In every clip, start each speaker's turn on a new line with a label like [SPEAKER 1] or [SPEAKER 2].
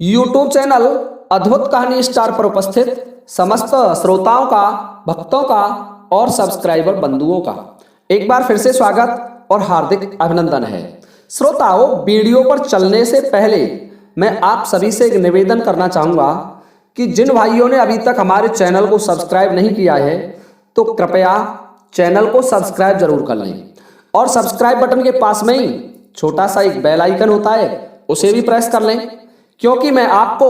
[SPEAKER 1] YouTube channel अद्भुत कहानी star पर उपस्थित समस्त श्रोताओं का, भक्तों का और सब्सक्राइबर बंधुओं का एक बार फिर से स्वागत और हार्दिक अभिनंदन है। श्रोताओं, वीडियो पर चलने से पहले मैं आप सभी से एक निवेदन करना चाहूँगा कि जिन भाइयों ने अभी तक हमारे चैनल को सब्सक्राइब नहीं किया है तो कृपया चैनल को सब्सक्राइब जरूर कर लें और सब्सक्राइब बटन के पास में ही छोटा सा एक बेल आइकन होता है, उसे भी प्रेस कर लें, क्योंकि मैं आपको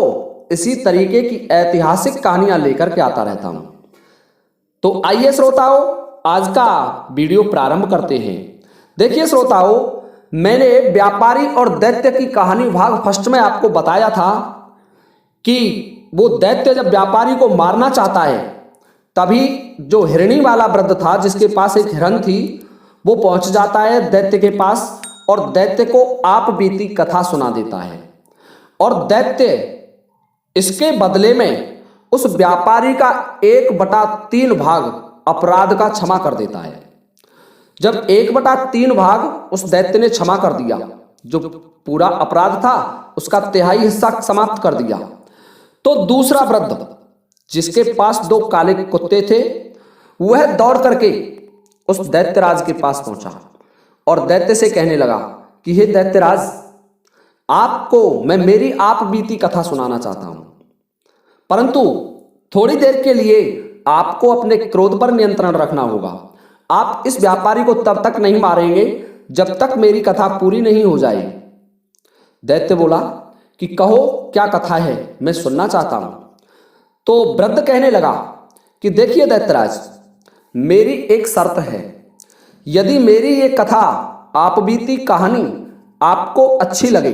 [SPEAKER 1] इसी तरीके की ऐतिहासिक कहानियां लेकर के आता रहता हूं। तो आइए श्रोताओं, आज का वीडियो प्रारंभ करते हैं। देखिए श्रोताओं, मैंने व्यापारी और दैत्य की कहानी भाग फर्स्ट में आपको बताया था कि वो दैत्य जब व्यापारी को मारना चाहता है तभी जो हिरणी वाला वृद्ध था, जिसके पास एक हिरण थी, वो पहुंच जाता है दैत्य के पास और दैत्य को आप बीती कथा सुना देता है। और दैत्य इसके बदले में उस व्यापारी का 1/3 भाग अपराध का क्षमा कर देता है। जब 1/3 भाग उस दैत्य ने क्षमा कर दिया, जो पूरा अपराध था उसका 1/3 हिस्सा समाप्त कर दिया, तो दूसरा वृद्ध जिसके पास 2 काले कुत्ते थे, वह दौड़ करके उस दैत्यराज के पास पहुंचा और दैत्य से कहने लगा कि हे दैत्यराज, आपको मैं मेरी आप बीती कथा सुनाना चाहता हूं, परंतु थोड़ी देर के लिए आपको अपने क्रोध पर नियंत्रण रखना होगा। आप इस व्यापारी को तब तक नहीं मारेंगे जब तक मेरी कथा पूरी नहीं हो जाए। दैत्य बोला कि कहो क्या कथा है, मैं सुनना चाहता हूं। तो वृद्ध कहने लगा कि देखिए दैत्यराज, मेरी एक शर्त है, यदि मेरी ये कथा आप बीती कहानी आपको अच्छी लगे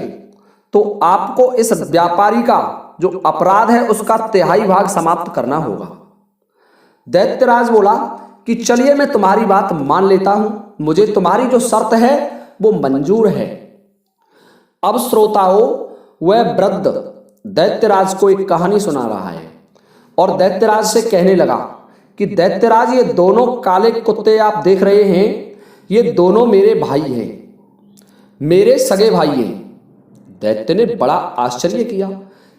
[SPEAKER 1] तो आपको इस व्यापारी का जो अपराध है उसका 1/3 भाग समाप्त करना होगा। दैत्यराज बोला कि चलिए मैं तुम्हारी बात मान लेता हूं, मुझे तुम्हारी जो शर्त है वो मंजूर है। अब श्रोताओं, वह वृद्ध दैत्यराज को एक कहानी सुना रहा है और दैत्यराज से कहने लगा कि दैत्यराज, ये दोनों काले कुत्ते आप देख रहे हैं, ये दोनों मेरे भाई हैं, मेरे सगे भाई हैं। दैत्य ने बड़ा आश्चर्य किया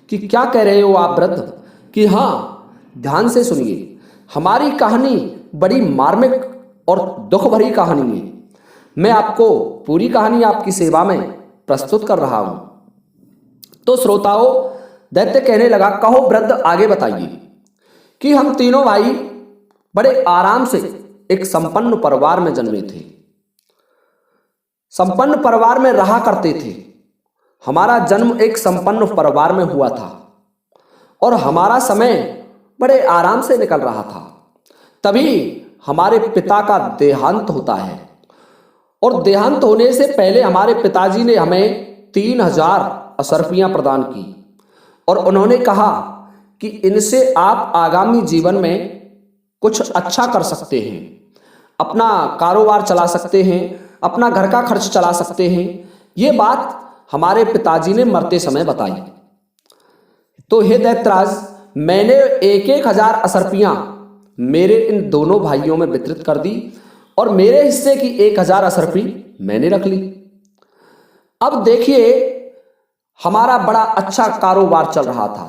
[SPEAKER 1] कि क्या कह रहे हो आप वृद्ध? कि हाँ, ध्यान से सुनिए, हमारी कहानी बड़ी मार्मिक और दुख भरी कहानी है। मैं आपको पूरी कहानी आपकी सेवा में प्रस्तुत कर रहा हूं। तो श्रोताओं, दैत्य कहने लगा, कहो वृद्ध, आगे बताइए। कि हम तीनों भाई बड़े आराम से एक संपन्न परिवार में जन्मे थे, संपन्न परिवार में रहा करते थे। हमारा जन्म एक संपन्न परिवार में हुआ था और हमारा समय बड़े आराम से निकल रहा था। तभी हमारे पिता का देहांत होता है और देहांत होने से पहले हमारे पिताजी ने हमें 3000 असरफियां प्रदान की और उन्होंने कहा कि इनसे आप आगामी जीवन में कुछ अच्छा कर सकते हैं, अपना कारोबार चला सकते हैं, अपना घर का खर्च चला सकते हैं। ये बात हमारे पिताजी ने मरते समय बताई। तो हे दैत्यराज, मैंने 1,000 असरफियां मेरे इन दोनों भाइयों में वितरित कर दी और मेरे हिस्से की 1000 असरफी मैंने रख ली। अब देखिए, हमारा बड़ा अच्छा कारोबार चल रहा था।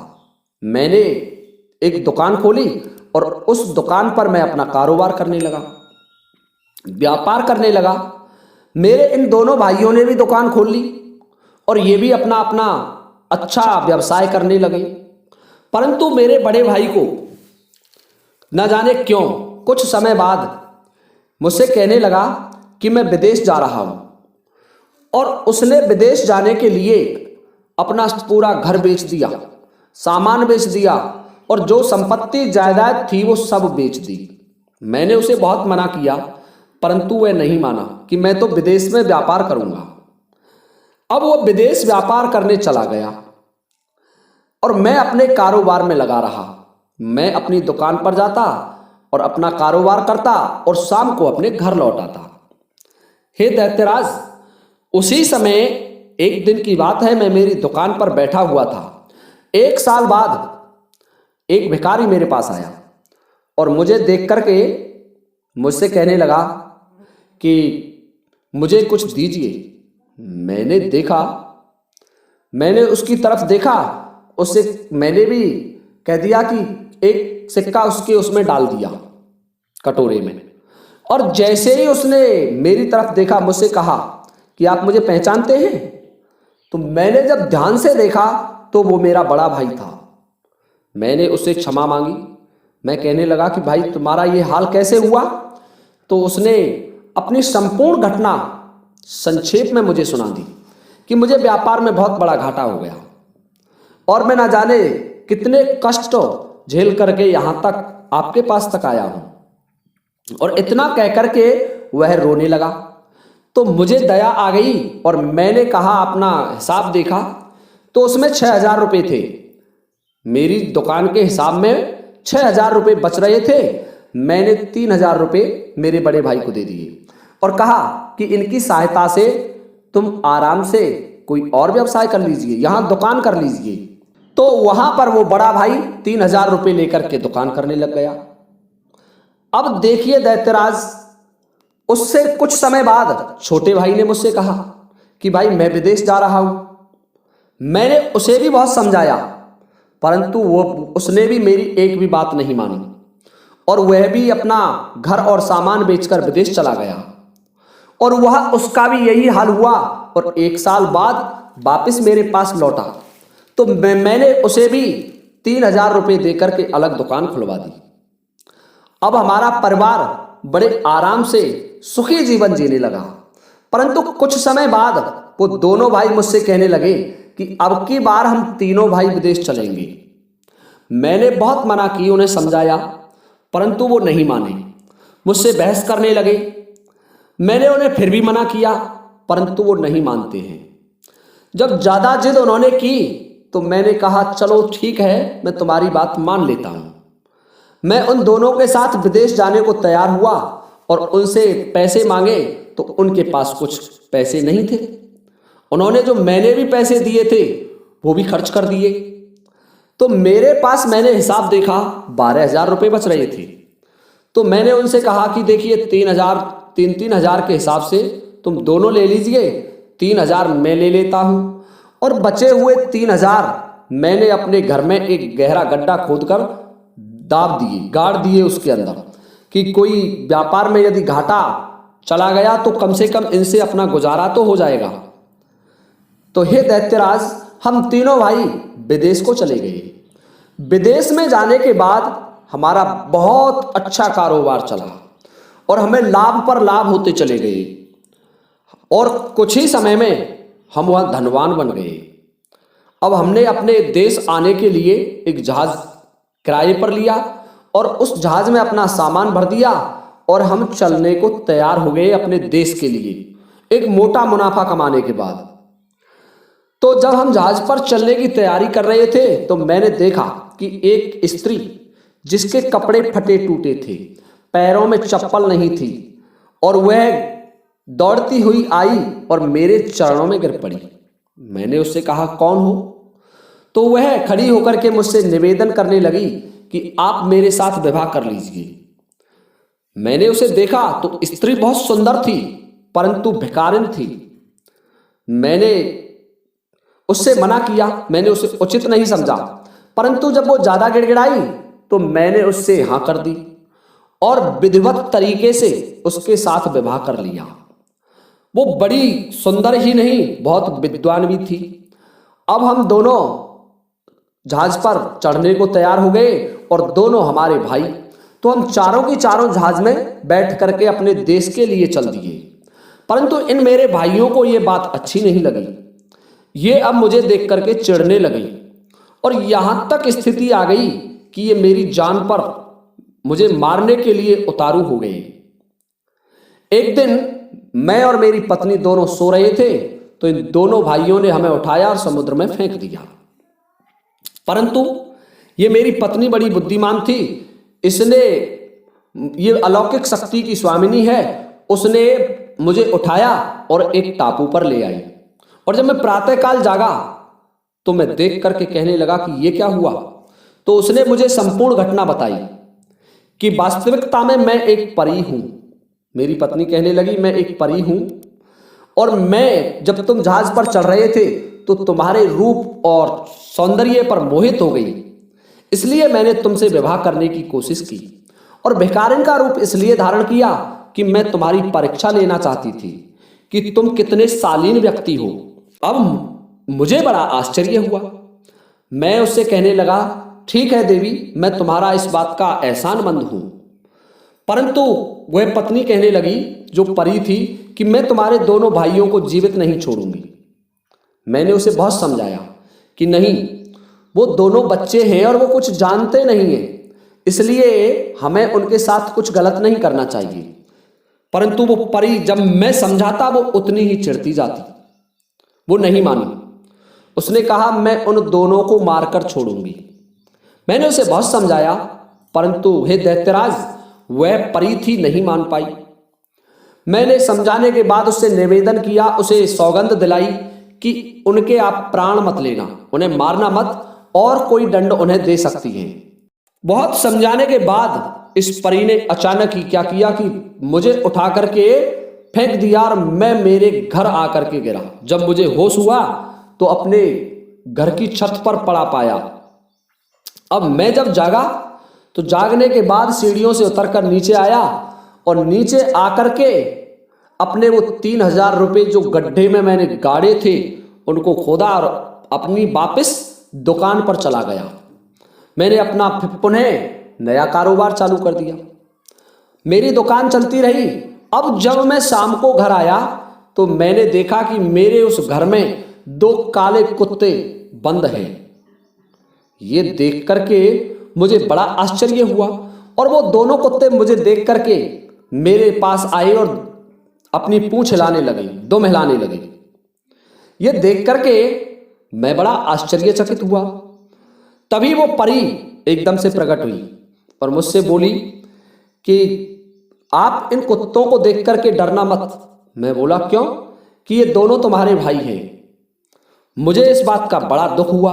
[SPEAKER 1] मैंने एक दुकान खोली और उस दुकान पर मैं अपना कारोबार करने लगा, व्यापार करने लगा। मेरे इन दोनों भाइयों ने भी दुकान खोल ली और ये भी अपना अपना अच्छा व्यवसाय करने लगे। परंतु मेरे बड़े भाई को न जाने क्यों कुछ समय बाद मुझसे कहने लगा कि मैं विदेश जा रहा हूं और उसने विदेश जाने के लिए अपना पूरा घर बेच दिया, सामान बेच दिया और जो संपत्ति जायदाद थी वो सब बेच दी। मैंने उसे बहुत मना किया, परंतु वह नहीं माना कि मैं तो विदेश में व्यापार करूंगा। अब वो विदेश व्यापार करने चला गया और मैं अपने कारोबार में लगा रहा। मैं अपनी दुकान पर जाता और अपना कारोबार करता और शाम को अपने घर लौट आता। हे दैत्यराज, उसी समय एक दिन की बात है, मैं मेरी दुकान पर बैठा हुआ था। 1 साल बाद एक भिखारी मेरे पास आया और मुझे देख करके मुझसे कहने लगा कि मुझे कुछ दीजिए। मैंने उसकी तरफ देखा उससे मैंने भी कह दिया कि एक सिक्का उसमें डाल दिया कटोरे में। और जैसे ही उसने मेरी तरफ देखा, मुझसे कहा कि आप मुझे पहचानते हैं? तो मैंने जब ध्यान से देखा तो वो मेरा बड़ा भाई था। मैंने उससे क्षमा मांगी। मैं कहने लगा कि भाई तुम्हारा ये हाल कैसे हुआ? तो उसने अपनी संपूर्ण घटना संक्षेप में मुझे सुना दी कि मुझे व्यापार में बहुत बड़ा घाटा हो गया और मैं ना जाने कितने कष्ट झेल करके यहां तक आपके पास तक आया हूं। और इतना कह करके वह रोने लगा। तो मुझे दया आ गई और मैंने कहा, अपना हिसाब देखा तो उसमें 6,000 रुपये थे। मेरी दुकान के हिसाब में 6,000 रुपये बच रहे थे। मैंने 3,000 रुपये मेरे बड़े भाई को दे दिए और कहा कि इनकी सहायता से तुम आराम से कोई और व्यवसाय कर लीजिए, यहां दुकान कर लीजिए। तो वहां पर वो बड़ा भाई 3,000 रुपये लेकर के दुकान करने लग गया। अब देखिए दैत्यराज, उससे कुछ समय बाद छोटे भाई ने मुझसे कहा कि भाई मैं विदेश जा रहा हूं। मैंने उसे भी बहुत समझाया, परंतु उसने भी मेरी एक भी बात नहीं मानी और वह भी अपना घर और सामान बेचकर विदेश चला गया। और वह उसका भी यही हाल हुआ और 1 साल बाद वापस मेरे पास लौटा। तो मैंने उसे भी 3,000 रुपये देकर के अलग दुकान खुलवा दी। अब हमारा परिवार बड़े आराम से सुखी जीवन जीने लगा। परंतु कुछ समय बाद वो दोनों भाई मुझसे कहने लगे कि अब की बार हम तीनों भाई विदेश चलेंगे। मैंने बहुत मना की, उन्हें समझाया, परंतु वो नहीं माने, मुझसे बहस करने लगे। मैंने उन्हें फिर भी मना किया, परंतु वो नहीं मानते हैं। जब ज्यादा जिद उन्होंने की तो मैंने कहा चलो ठीक है, मैं तुम्हारी बात मान लेता हूं। मैं उन दोनों के साथ विदेश जाने को तैयार हुआ और उनसे पैसे मांगे तो उनके पास कुछ पैसे नहीं थे। उन्होंने जो मैंने भी पैसे दिए थे वो भी खर्च कर दिए। तो मेरे पास मैंने हिसाब देखा 12,000 रुपये बच रहे थे। तो मैंने उनसे कहा कि देखिए 3,000 के हिसाब से तुम दोनों ले लीजिए, 3,000 मैं ले लेता हूं और बचे हुए 3,000 मैंने अपने घर में एक गहरा गड्ढा खोदकर दाब दिए, गाड़ दिए उसके अंदर, कि कोई व्यापार में यदि घाटा चला गया तो कम से कम इनसे अपना गुजारा तो हो जाएगा। तो हे दैत्यराज, हम तीनों भाई विदेश को चले गए। विदेश में जाने के बाद हमारा बहुत अच्छा कारोबार चला और हमें लाभ पर लाभ होते चले गए और कुछ ही समय में हम वह धनवान बन गए। अब हमने अपने देश आने के लिए एक जहाज किराए पर लिया और उस जहाज में अपना सामान भर दिया और हम चलने को तैयार हो गए अपने देश के लिए एक मोटा मुनाफा कमाने के बाद। तो जब हम जहाज पर चलने की तैयारी कर रहे थे तो मैंने देखा कि एक स्त्री जिसके कपड़े फटे टूटे थे, पैरों में चप्पल नहीं थी और वह दौड़ती हुई आई और मेरे चरणों में गिर पड़ी। मैंने उससे कहा कौन हो? तो वह खड़ी होकर के मुझसे निवेदन करने लगी कि आप मेरे साथ विवाह कर लीजिए। मैंने उसे देखा तो स्त्री बहुत सुंदर थी परंतु भिखारिन थी। मैंने उससे मना किया, मैंने उसे उचित नहीं समझा, परंतु जब वो ज्यादा गिड़गिड़ाई तो मैंने उससे हाँ कर दी और विधिवत तरीके से उसके साथ विवाह कर लिया। वो बड़ी सुंदर ही नहीं, बहुत विद्वान भी थी। अब हम दोनों जहाज पर चढ़ने को तैयार हो गए और दोनों हमारे भाई, तो हम चारों की चारों जहाज में बैठ करके अपने देश के लिए चल दिए। परंतु इन मेरे भाइयों को ये बात अच्छी नहीं लगी। ये अब मुझे देख करके चिढ़ने लगे और यहां तक स्थिति आ गई कि ये मेरी जान पर मुझे मारने के लिए उतारू हो गए। एक दिन मैं और मेरी पत्नी दोनों सो रहे थे तो इन दोनों भाइयों ने हमें उठाया और समुद्र में फेंक दिया। परंतु ये मेरी पत्नी बड़ी बुद्धिमान थी, इसने, ये अलौकिक शक्ति की स्वामिनी है, उसने मुझे उठाया और एक टापू पर ले आई। और जब मैं प्रातःकाल जागा तो मैं देख करके कहने लगा कि ये क्या हुआ। तो उसने मुझे संपूर्ण घटना बताई कि वास्तविकता में मैं एक परी हूं। मेरी पत्नी कहने लगी मैं एक परी हूं और मैं, जब तुम जहाज पर चढ़ रहे थे तो तुम्हारे रूप और सौंदर्य पर मोहित हो गई, इसलिए मैंने तुमसे विवाह करने की कोशिश की और भिखारिन का रूप इसलिए धारण किया कि मैं तुम्हारी परीक्षा लेना चाहती थी कि तुम कितने शालीन व्यक्ति हो। अब मुझे बड़ा आश्चर्य हुआ। मैं उससे कहने लगा, ठीक है देवी, मैं तुम्हारा इस बात का एहसानमंद हूं। परंतु वह पत्नी कहने लगी, जो परी थी, कि मैं तुम्हारे दोनों भाइयों को जीवित नहीं छोड़ूंगी। मैंने उसे बहुत समझाया कि नहीं, वो दोनों बच्चे हैं और वो कुछ जानते नहीं हैं, इसलिए हमें उनके साथ कुछ गलत नहीं करना चाहिए। परंतु वो परी, जब मैं समझाता वो उतनी ही चिढ़ती जाती। वो नहीं मानी। उसने कहा, मैं उन दोनों को मारकर छोड़ूंगी। मैंने उसे बहुत समझाया, परंतु हे दैत्यराज, वह परी थी नहीं मान पाई। मैंने समझाने के बाद उससे निवेदन किया, उसे सौगंध दिलाई कि उनके आप प्राण मत लेना, उन्हें मारना मत, और कोई दंड उन्हें दे सकती है। बहुत समझाने के बाद इस परी ने अचानक ही क्या किया कि मुझे उठा करके फेंक दिया और मैं मेरे घर आकर के गिरा। जब मुझे होश हुआ तो अपने घर की छत पर पड़ा पाया। अब मैं जब जागा तो जागने के बाद सीढ़ियों से उतरकर नीचे आया और नीचे आकर के अपने वो 3,000 रुपये जो गड्ढे में मैंने गाड़े थे उनको खोदा और अपनी वापस दुकान पर चला गया। मैंने अपना पुनः नया कारोबार चालू कर दिया। मेरी दुकान चलती रही। अब जब मैं शाम को घर आया तो मैंने देखा कि मेरे उस घर में 2 काले कुत्ते बंद हैं। ये देख करके मुझे बड़ा आश्चर्य हुआ और वो दोनों कुत्ते मुझे देख करके मेरे पास आए और अपनी पूंछ हिलाने लगे, दुम हिलाने लगे। ये देख करके मैं बड़ा आश्चर्यचकित हुआ। तभी वो परी एकदम से प्रकट हुई और मुझसे बोली कि आप इन कुत्तों को देख करके डरना मत। मैं बोला, क्यों? कि ये दोनों तुम्हारे भाई हैं। मुझे इस बात का बड़ा दुख हुआ।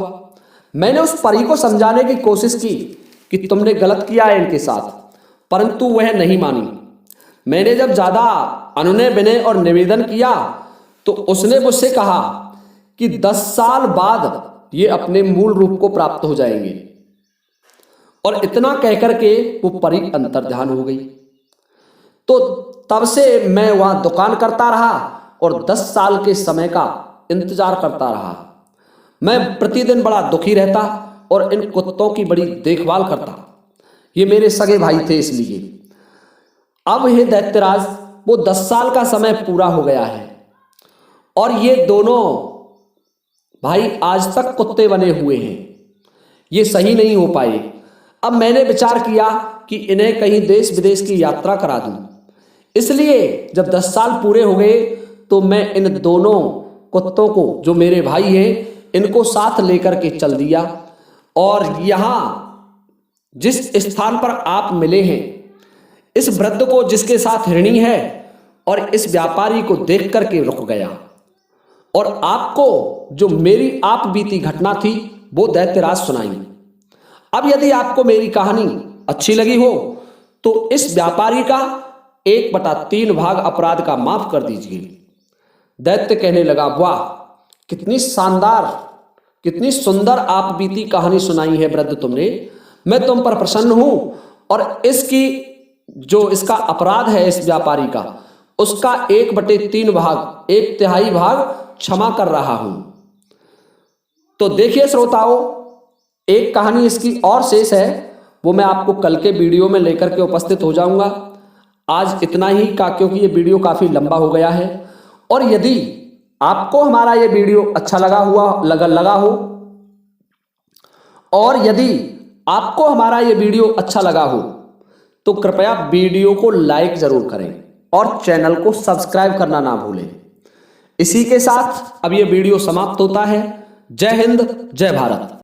[SPEAKER 1] मैंने उस परी को समझाने की कोशिश की कि तुमने गलत किया है इनके साथ, परंतु वह नहीं मानी। मैंने जब ज्यादा अनुनय विनय और निवेदन किया तो उसने मुझसे कहा कि 10 साल बाद ये अपने मूल रूप को प्राप्त हो जाएंगे। और इतना कहकर के वो परी अंतर्ध्यान हो गई। तो तब से मैं वहां दुकान करता रहा और 10 साल के समय का इंतजार करता रहा। मैं प्रतिदिन बड़ा दुखी रहता और इन कुत्तों की बड़ी देखभाल करता। ये मेरे सगे भाई थे इसलिए। अब ये दैत्यराज, वो 10 साल का समय पूरा हो गया है और ये दोनों भाई आज तक कुत्ते बने हुए हैं। ये सही नहीं हो पाए। अब मैंने विचार किया कि इन्हें कहीं देश विदेश की यात्रा करा दूं। इसलिए जब 10 साल पूरे हो गए तो मैं इन दोनों कुत्तों को, जो मेरे भाई हैं, इनको साथ लेकर के चल दिया और यहाँ जिस स्थान पर आप मिले हैं, इस वृद्ध को जिसके साथ हिरणी है और इस व्यापारी को देख करके रुक गया और आपको जो मेरी आप बीती घटना थी वो दैत्यराज सुनाई। अब यदि आपको मेरी कहानी अच्छी लगी हो तो इस व्यापारी का 1/3 भाग अपराध का माफ कर दीजिए। दैत्य कहने लगा, वाह, कितनी शानदार, कितनी सुंदर आप बीती कहानी सुनाई है वृद्ध तुमने। मैं तुम पर प्रसन्न हूं और इसकी जो इसका अपराध है इस व्यापारी का, उसका 1/3 भाग, 1/3 भाग क्षमा कर रहा हूं। तो देखिए श्रोताओं, एक कहानी इसकी और शेष है, वो मैं आपको कल के वीडियो में लेकर के उपस्थित हो जाऊंगा। आज इतना ही का, क्योंकि ये वीडियो काफी लंबा हो गया है। और यदि आपको हमारा ये वीडियो अच्छा लगा हो और यदि आपको हमारा ये वीडियो अच्छा लगा हो तो कृपया वीडियो को लाइक जरूर करें और चैनल को सब्सक्राइब करना ना भूलें। इसी के साथ अब ये वीडियो समाप्त होता है। जय हिंद, जय भारत।